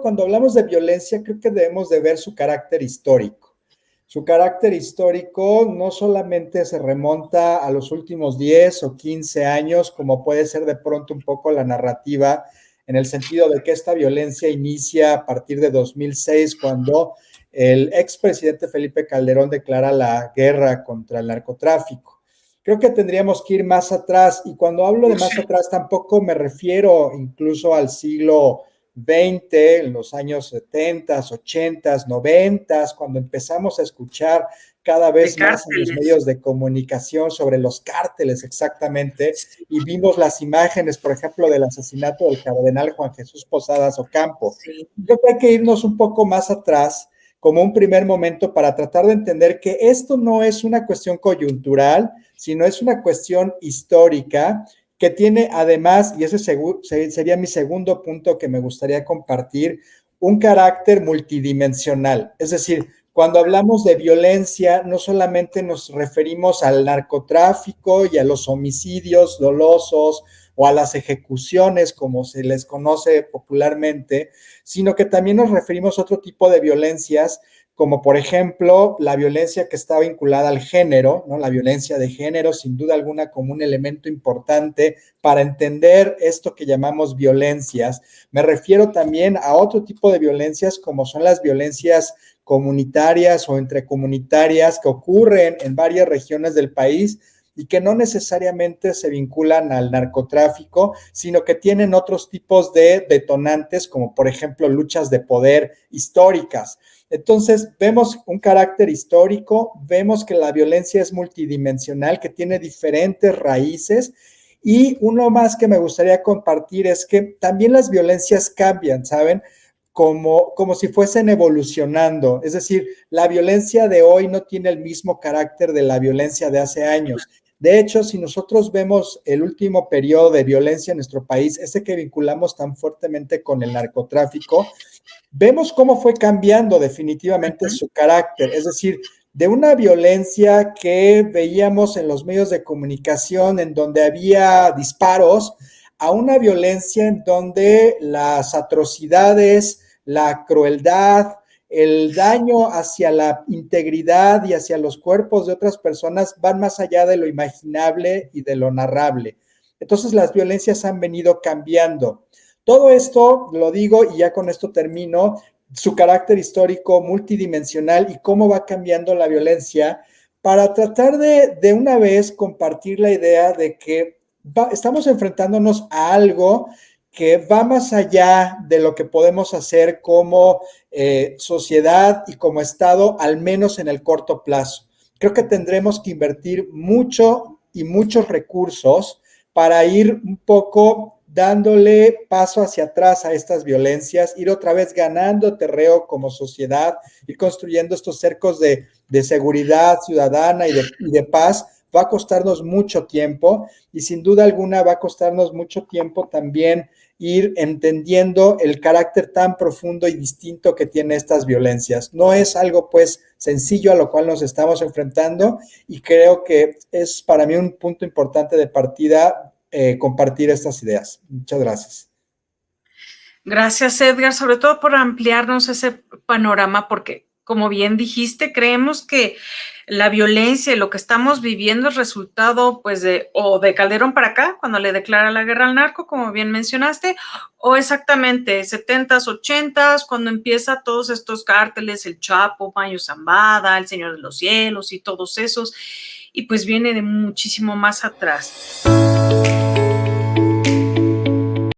cuando hablamos de violencia, creo que debemos de ver su carácter histórico. Su carácter histórico no solamente se remonta a los últimos 10 o 15 años, como puede ser de pronto un poco la narrativa, en el sentido de que esta violencia inicia a partir de 2006, cuando el expresidente Felipe Calderón declara la guerra contra el narcotráfico. Creo que tendríamos que ir más atrás, y cuando hablo de más atrás tampoco me refiero incluso al siglo XX, en los años 70, 80, 90, cuando empezamos a escuchar cada vez más en los medios de comunicación sobre los cárteles exactamente, y vimos las imágenes, por ejemplo, del asesinato del cardenal Juan Jesús Posadas Ocampo. Sí. Creo que hay que irnos un poco más atrás como un primer momento para tratar de entender que esto no es una cuestión coyuntural, sino es una cuestión histórica que tiene además, y ese sería mi segundo punto que me gustaría compartir, un carácter multidimensional. Es decir, cuando hablamos de violencia, no solamente nos referimos al narcotráfico y a los homicidios dolosos o a las ejecuciones, como se les conoce popularmente, sino que también nos referimos a otro tipo de violencias, como por ejemplo la violencia que está vinculada al género, ¿no? La violencia de género, sin duda alguna, como un elemento importante para entender esto que llamamos violencias. Me refiero también a otro tipo de violencias, como son las violencias comunitarias o intercomunitarias que ocurren en varias regiones del país y que no necesariamente se vinculan al narcotráfico, sino que tienen otros tipos de detonantes, como por ejemplo luchas de poder históricas. Entonces, vemos un carácter histórico, vemos que la violencia es multidimensional, que tiene diferentes raíces, y uno más que me gustaría compartir es que también las violencias cambian, ¿saben? Como si fuesen evolucionando. Es decir, la violencia de hoy no tiene el mismo carácter de la violencia de hace años. De hecho, si nosotros vemos el último periodo de violencia en nuestro país, ese que vinculamos tan fuertemente con el narcotráfico, vemos cómo fue cambiando definitivamente su carácter. Es decir, de una violencia que veíamos en los medios de comunicación en donde había disparos, a una violencia en donde las atrocidades, la crueldad, el daño hacia la integridad y hacia los cuerpos de otras personas van más allá de lo imaginable y de lo narrable. Entonces las violencias han venido cambiando. Todo esto, lo digo y ya con esto termino, su carácter histórico multidimensional y cómo va cambiando la violencia, para tratar de una vez compartir la idea de que estamos enfrentándonos a algo que va más allá de lo que podemos hacer como sociedad y como Estado, al menos en el corto plazo. Creo que tendremos que invertir mucho y muchos recursos para ir un poco dándole paso hacia atrás a estas violencias, ir otra vez ganando terreno como sociedad, ir construyendo estos cercos de seguridad ciudadana y de paz. Va a costarnos mucho tiempo y sin duda alguna va a costarnos mucho tiempo también ir entendiendo el carácter tan profundo y distinto que tiene estas violencias. No es algo pues sencillo a lo cual nos estamos enfrentando, y creo que es para mí un punto importante de partida compartir estas ideas. Muchas gracias. Gracias, Edgar, sobre todo por ampliarnos ese panorama, porque como bien dijiste, creemos que la violencia y lo que estamos viviendo es resultado pues de Calderón para acá, cuando le declara la guerra al narco, como bien mencionaste, o exactamente 70s, 80s, cuando empieza todos estos cárteles, el Chapo, Mayo Zambada, el Señor de los Cielos y todos esos, y pues viene de muchísimo más atrás.